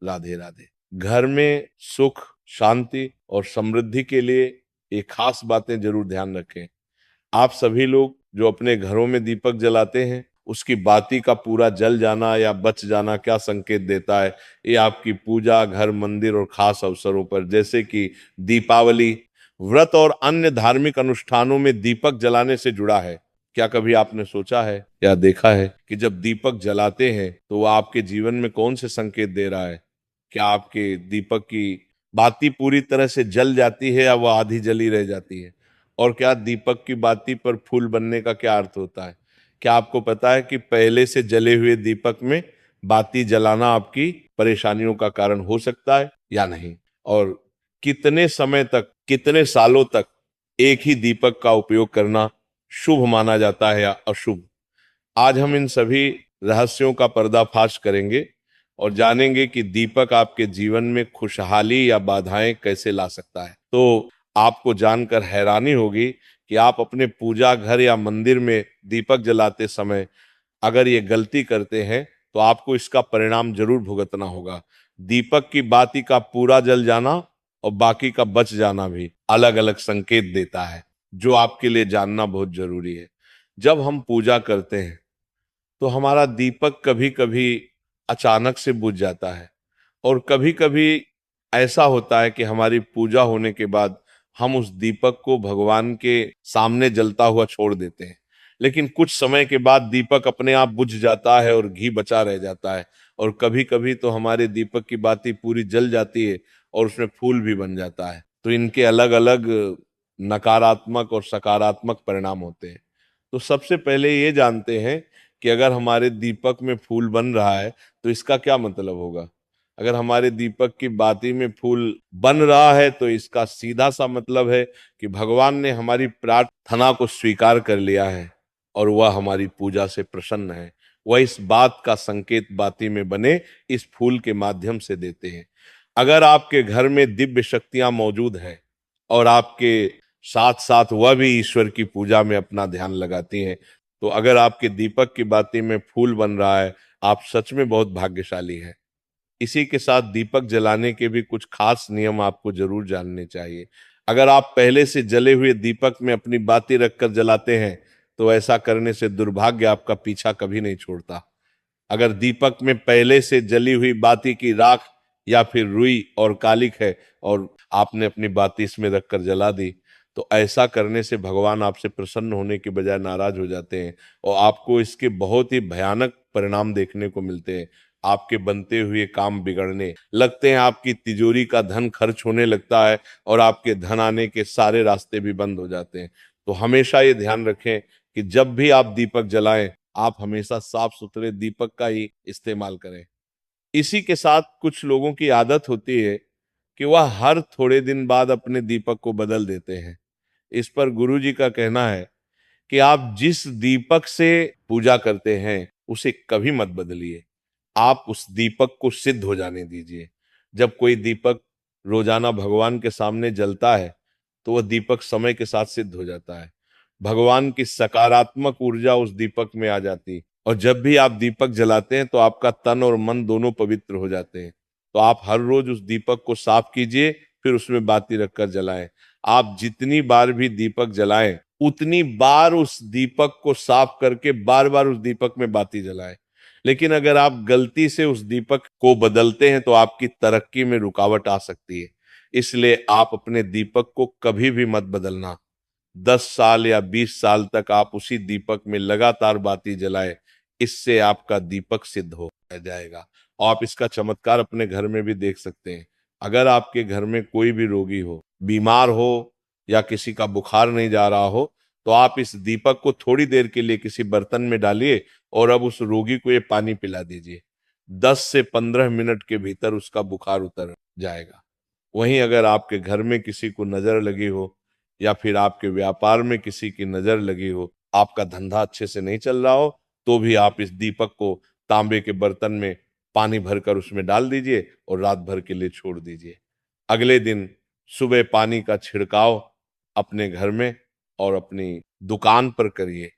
राधे राधे। घर में सुख, शांति और समृद्धि के लिए ये खास बातें जरूर ध्यान रखें। आप सभी लोग जो अपने घरों में दीपक जलाते हैं, उसकी बाती का पूरा जल जाना या बच जाना क्या संकेत देता है? ये आपकी पूजा, घर, मंदिर और खास अवसरों पर जैसे कि दीपावली, व्रत और अन्य धार्मिक अनुष्ठानों में दीपक जलाने से जुड़ा है। क्या कभी आपने सोचा है या देखा है कि जब दीपक जलाते हैं तो वो आपके जीवन में कौन से संकेत दे रहा है? क्या आपके दीपक की बाती पूरी तरह से जल जाती है या वह आधी जली रह जाती है? और क्या दीपक की बाती पर फूल बनने का क्या अर्थ होता है? क्या आपको पता है कि पहले से जले हुए दीपक में बाती जलाना आपकी परेशानियों का कारण हो सकता है या नहीं? और कितने समय तक, कितने सालों तक एक ही दीपक का उपयोग करना शुभ माना जाता है या अशुभ? आज हम इन सभी रहस्यों का पर्दाफाश करेंगे और जानेंगे कि दीपक आपके जीवन में खुशहाली या बाधाएं कैसे ला सकता है। तो आपको जानकर हैरानी होगी कि आप अपने पूजा घर या मंदिर में दीपक जलाते समय अगर ये गलती करते हैं तो आपको इसका परिणाम जरूर भुगतना होगा। दीपक की बाती का पूरा जल जाना और बाकी का बच जाना भी अलग अलग संकेत देता है, जो आपके लिए जानना बहुत जरूरी है। जब हम पूजा करते हैं तो हमारा दीपक कभी कभी अचानक से बुझ जाता है और कभी कभी ऐसा होता है कि हमारी पूजा होने के बाद हम उस दीपक को भगवान के सामने जलता हुआ छोड़ देते हैं। लेकिन कुछ समय के बाद दीपक अपने आप बुझ जाता है और घी बचा रह जाता है। और कभी कभी तो हमारे दीपक की बाती पूरी जल जाती है और उसमें फूल भी बन जाता है। तो इनके अलग अलग नकारात्मक और सकारात्मक परिणाम होते हैं। तो सबसे पहले ये जानते हैं कि अगर हमारे दीपक में फूल बन रहा है तो इसका क्या मतलब होगा। अगर हमारे दीपक की बाती में फूल बन रहा है तो इसका सीधा सा मतलब है कि भगवान ने हमारी प्रार्थना को स्वीकार कर लिया है और वह हमारी पूजा से प्रसन्न है। वह इस बात का संकेत बाती में बने इस फूल के माध्यम से देते हैं। अगर आपके घर में दिव्य शक्तियां मौजूद हैं और आपके साथ साथ वह भी ईश्वर की पूजा में अपना ध्यान लगाती हैं, तो अगर आपके दीपक की बाती में फूल बन रहा है, आप सच में बहुत भाग्यशाली हैं। इसी के साथ दीपक जलाने के भी कुछ खास नियम आपको जरूर जानने चाहिए। अगर आप पहले से जले हुए दीपक में अपनी बाती रखकर जलाते हैं तो ऐसा करने से दुर्भाग्य आपका पीछा कभी नहीं छोड़ता। अगर दीपक में पहले से जली हुई बाती की राख या फिर रुई और कालिक है और आपने अपनी बाती इसमें रखकर जला दी, तो ऐसा करने से भगवान आपसे प्रसन्न होने के बजाय नाराज हो जाते हैं और आपको इसके बहुत ही भयानक परिणाम देखने को मिलते हैं। आपके बनते हुए काम बिगड़ने लगते हैं, आपकी तिजोरी का धन खर्च होने लगता है और आपके धन आने के सारे रास्ते भी बंद हो जाते हैं। तो हमेशा ये ध्यान रखें कि जब भी आप दीपक जलाएं, आप हमेशा साफ सुथरे दीपक का ही इस्तेमाल करें। इसी के साथ कुछ लोगों की आदत होती है कि वह हर थोड़े दिन बाद अपने दीपक को बदल देते हैं। इस पर गुरु जी का कहना है कि आप जिस दीपक से पूजा करते हैं उसे कभी मत बदलिए। आप उस दीपक को सिद्ध हो जाने दीजिए। जब कोई दीपक रोजाना भगवान के सामने जलता है तो वह दीपक समय के साथ सिद्ध हो जाता है। भगवान की सकारात्मक ऊर्जा उस दीपक में आ जाती और जब भी आप दीपक जलाते हैं तो आपका तन और मन दोनों पवित्र हो जाते हैं। तो आप हर रोज उस दीपक को साफ कीजिए, फिर उसमें बाती रखकर जलाएं। आप जितनी बार भी दीपक जलाएं उतनी बार उस दीपक को साफ करके बार बार उस दीपक में बाती जलाएं। लेकिन अगर आप गलती से उस दीपक को बदलते हैं तो आपकी तरक्की में रुकावट आ सकती है। इसलिए आप अपने दीपक को कभी भी मत बदलना। 10 साल या 20 साल तक आप उसी दीपक में लगातार बाती जलाएं। इससे आपका दीपक सिद्ध हो जाएगा। और आप इसका चमत्कार अपने घर में भी देख सकते हैं। अगर आपके घर में कोई भी रोगी हो, बीमार हो या किसी का बुखार नहीं जा रहा हो, तो आप इस दीपक को थोड़ी देर के लिए किसी बर्तन में डालिए और अब उस रोगी को ये पानी पिला दीजिए। 10 से 15 मिनट के भीतर उसका बुखार उतर जाएगा। वहीं अगर आपके घर में किसी को नजर लगी हो या फिर आपके व्यापार में किसी की नजर लगी हो, आपका धंधा अच्छे से नहीं चल रहा हो, तो भी आप इस दीपक को तांबे के बर्तन में पानी भरकर उसमें डाल दीजिए और रात भर के लिए छोड़ दीजिए। अगले दिन सुबह पानी का छिड़काव अपने घर में और अपनी दुकान पर करिए।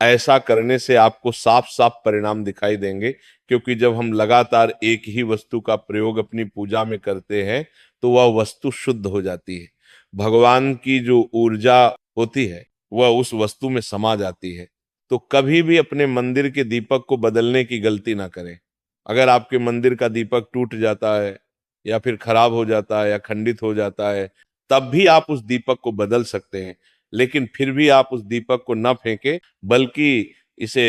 ऐसा करने से आपको साफ साफ परिणाम दिखाई देंगे, क्योंकि जब हम लगातार एक ही वस्तु का प्रयोग अपनी पूजा में करते हैं तो वह वस्तु शुद्ध हो जाती है। भगवान की जो ऊर्जा होती है वह उस वस्तु में समा जाती है। तो कभी भी अपने मंदिर के दीपक को बदलने की गलती ना करें। अगर आपके मंदिर का दीपक टूट जाता है या फिर खराब हो जाता है या खंडित हो जाता है, तब भी आप उस दीपक को बदल सकते हैं। लेकिन फिर भी आप उस दीपक को न फेंकें, बल्कि इसे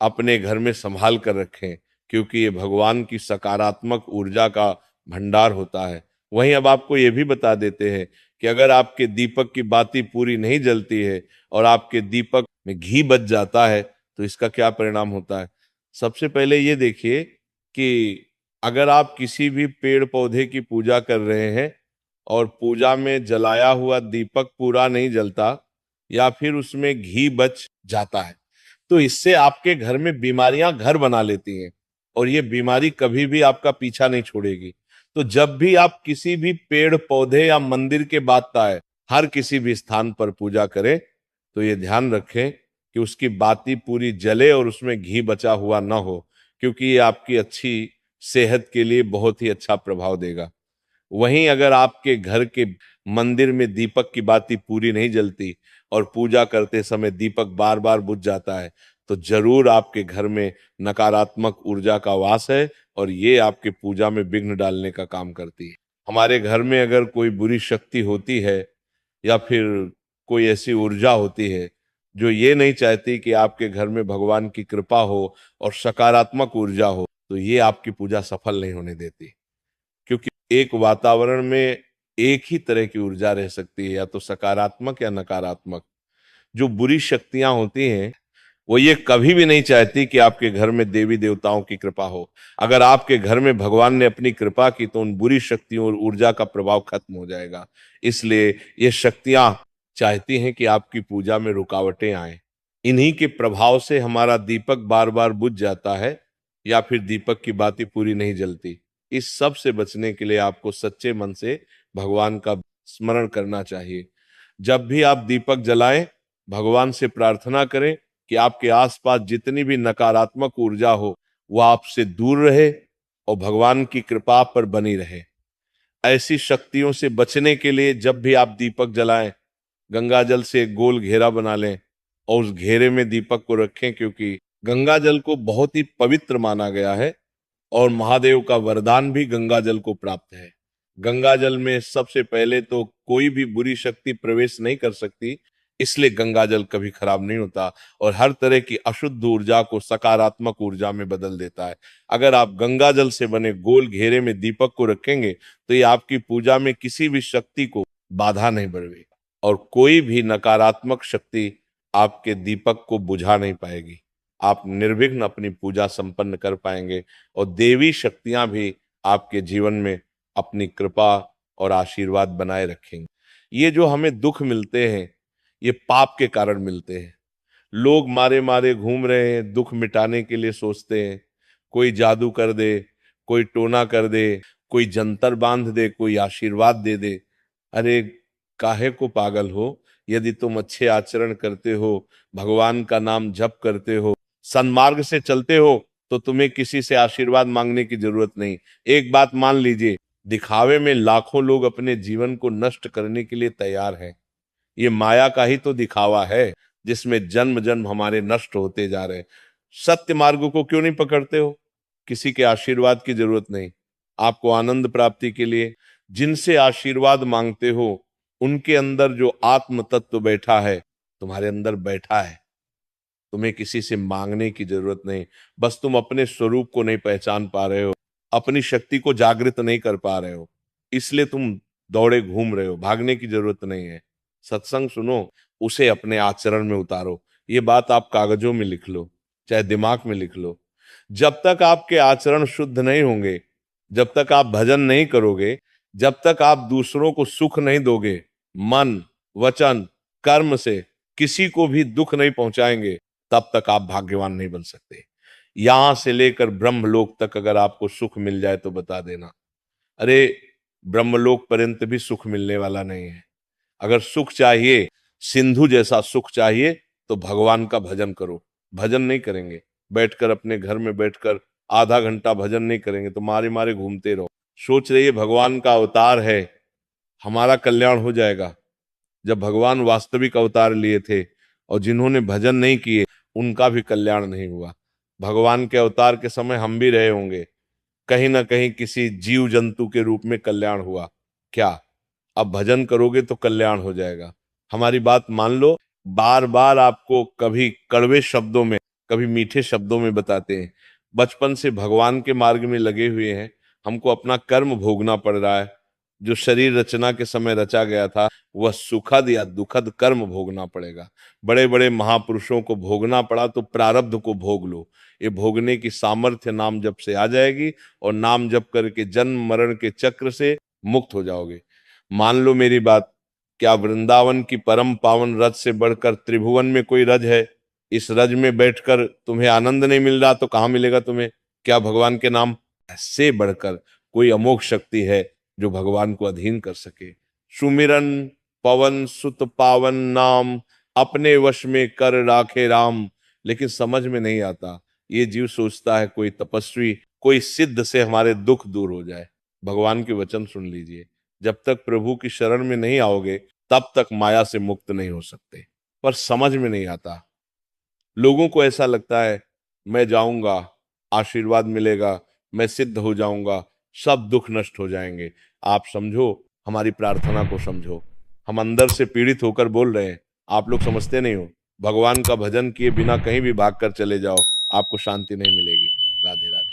अपने घर में संभाल कर रखें, क्योंकि ये भगवान की सकारात्मक ऊर्जा का भंडार होता है। वहीं अब आपको ये भी बता देते हैं कि अगर आपके दीपक की बाती पूरी नहीं जलती है और आपके दीपक में घी बच जाता है तो इसका क्या परिणाम होता है। सबसे पहले ये देखिए कि अगर आप किसी भी पेड़ पौधे की पूजा कर रहे हैं और पूजा में जलाया हुआ दीपक पूरा नहीं जलता या फिर उसमें घी बच जाता है, तो इससे आपके घर में बीमारियां घर बना लेती हैं और ये बीमारी कभी भी आपका पीछा नहीं छोड़ेगी। तो जब भी आप किसी भी पेड़ पौधे या मंदिर के बाता है हर किसी भी स्थान पर पूजा करें तो ये ध्यान रखें कि उसकी बाती पूरी जले और उसमें घी बचा हुआ ना हो, क्योंकि ये आपकी अच्छी सेहत के लिए बहुत ही अच्छा प्रभाव देगा। वहीं अगर आपके घर के मंदिर में दीपक की बाती पूरी नहीं जलती और पूजा करते समय दीपक बार बार बुझ जाता है, तो जरूर आपके घर में नकारात्मक ऊर्जा का वास है और ये आपके पूजा में विघ्न डालने का काम करती है। हमारे घर में अगर कोई बुरी शक्ति होती है या फिर कोई ऐसी ऊर्जा होती है जो ये नहीं चाहती कि आपके घर में भगवान की कृपा हो और सकारात्मक ऊर्जा हो, तो ये आपकी पूजा सफल नहीं होने देती। क्योंकि एक वातावरण में एक ही तरह की ऊर्जा रह सकती है, या तो सकारात्मक या नकारात्मक। जो बुरी शक्तियां होती हैं वो ये कभी भी नहीं चाहती कि आपके घर में देवी देवताओं की कृपा हो। अगर आपके घर में भगवान ने अपनी कृपा की तो उन बुरी शक्तियों और ऊर्जा का प्रभाव खत्म हो जाएगा। इसलिए ये शक्तियां चाहती हैं कि आपकी पूजा में रुकावटें आए। इन्हीं के प्रभाव से हमारा दीपक बार बार बुझ जाता है या फिर दीपक की बाती पूरी नहीं जलती। इस सब से बचने के लिए आपको सच्चे मन से भगवान का स्मरण करना चाहिए। जब भी आप दीपक जलाएं, भगवान से प्रार्थना करें कि आपके आसपास जितनी भी नकारात्मक ऊर्जा हो वह आपसे दूर रहे और भगवान की कृपा आप पर बनी रहे। ऐसी शक्तियों से बचने के लिए जब भी आप दीपक जलाएं, गंगा जल से एक गोल घेरा बना लें और उस घेरे में दीपक को रखें, क्योंकि गंगा जल को बहुत ही पवित्र माना गया है और महादेव का वरदान भी गंगा जल को प्राप्त है। गंगा जल में सबसे पहले तो कोई भी बुरी शक्ति प्रवेश नहीं कर सकती, इसलिए गंगा जल कभी खराब नहीं होता और हर तरह की अशुद्ध ऊर्जा को सकारात्मक ऊर्जा में बदल देता है। अगर आप गंगा जल से बने गोल घेरे में दीपक को रखेंगे तो ये आपकी पूजा में किसी भी शक्ति को बाधा नहीं बढ़ेगी और कोई भी नकारात्मक शक्ति आपके दीपक को बुझा नहीं पाएगी। आप निर्विघ्न अपनी पूजा संपन्न कर पाएंगे और देवी शक्तियां भी आपके जीवन में अपनी कृपा और आशीर्वाद बनाए रखेंगे। ये जो हमें दुख मिलते हैं ये पाप के कारण मिलते हैं। लोग मारे मारे घूम रहे हैं, दुख मिटाने के लिए सोचते हैं। कोई जादू कर दे, कोई टोना कर दे, कोई जंतर बांध दे, कोई आशीर्वाद दे दे। अरे काहे को पागल हो? यदि तुम अच्छे आचरण करते हो, भगवान का नाम जप करते हो, सन्मार्ग से चलते हो, तो तुम्हें किसी से आशीर्वाद मांगने की जरूरत नहीं। एक बात मान लीजिए, दिखावे में लाखों लोग अपने जीवन को नष्ट करने के लिए तैयार हैं। ये माया का ही तो दिखावा है जिसमें जन्म जन्म हमारे नष्ट होते जा रहे हैं। सत्य मार्ग को क्यों नहीं पकड़ते हो? किसी के आशीर्वाद की जरूरत नहीं। आपको आनंद प्राप्ति के लिए जिनसे आशीर्वाद मांगते हो उनके अंदर जो आत्म तत्व बैठा है तुम्हारे अंदर बैठा है। तुम्हें किसी से मांगने की जरूरत नहीं। बस तुम अपने स्वरूप को नहीं पहचान पा रहे हो, अपनी शक्ति को जागृत नहीं कर पा रहे हो, इसलिए तुम दौड़े घूम रहे हो। भागने की जरूरत नहीं है। सत्संग सुनो, उसे अपने आचरण में उतारो। ये बात आप कागजों में लिख लो, चाहे दिमाग में लिख लो। जब तक आपके आचरण शुद्ध नहीं होंगे, जब तक आप भजन नहीं करोगे, जब तक आप दूसरों को सुख नहीं दोगे, मन वचन कर्म से किसी को भी दुख नहीं पहुंचाएंगे, तब तक आप भाग्यवान नहीं बन सकते। यहां से लेकर ब्रह्मलोक तक अगर आपको सुख मिल जाए तो बता देना। अरे ब्रह्मलोक पर्यंत भी सुख मिलने वाला नहीं है। अगर सुख चाहिए, सिंधु जैसा सुख चाहिए, तो भगवान का भजन करो। भजन नहीं करेंगे, बैठकर अपने घर में बैठकर आधा घंटा भजन नहीं करेंगे तो मारे मारे घूमते रहो। सोच रही है भगवान का अवतार है, हमारा कल्याण हो जाएगा। जब भगवान वास्तविक अवतार लिए थे और जिन्होंने भजन नहीं किए उनका भी कल्याण नहीं हुआ। भगवान के अवतार के समय हम भी रहे होंगे, कहीं ना कहीं किसी जीव जंतु के रूप में कल्याण हुआ। क्या अब भजन करोगे तो कल्याण हो जाएगा? हमारी बात मान लो। बार बार आपको कभी कड़वे शब्दों में, कभी मीठे शब्दों में बताते हैं। बचपन से भगवान के मार्ग में लगे हुए हैं, हमको अपना कर्म भोगना पड़ रहा है। जो शरीर रचना के समय रचा गया था वह सुखद या दुखद कर्म भोगना पड़ेगा। बड़े बड़े महापुरुषों को भोगना पड़ा तो प्रारब्ध को भोग लो। ये भोगने की सामर्थ्य नाम जप से आ जाएगी और नाम जप करके जन्म मरण के चक्र से मुक्त हो जाओगे। मान लो मेरी बात, क्या वृंदावन की परम पावन रज से बढ़कर त्रिभुवन में कोई रज है? इस रज में बैठकर तुम्हें आनंद नहीं मिल रहा तो कहाँ मिलेगा तुम्हें? क्या भगवान के नाम से बढ़कर कोई अमोघ शक्ति है जो भगवान को अधीन कर सके? सुमिरन पवन सुत पावन नाम, अपने वश में कर राखे राम। लेकिन समझ में नहीं आता, ये जीव सोचता है कोई तपस्वी, कोई सिद्ध से हमारे दुख दूर हो जाए। भगवान के वचन सुन लीजिए, जब तक प्रभु की शरण में नहीं आओगे तब तक माया से मुक्त नहीं हो सकते। पर समझ में नहीं आता। लोगों को ऐसा लगता है मैं जाऊंगा, आशीर्वाद मिलेगा, मैं सिद्ध हो जाऊंगा, सब दुख नष्ट हो जाएंगे। आप समझो, हमारी प्रार्थना को समझो। हम अंदर से पीड़ित होकर बोल रहे हैं, आप लोग समझते नहीं हो। भगवान का भजन किए बिना कहीं भी भागकर चले जाओ, आपको शांति नहीं मिलेगी। राधे राधे।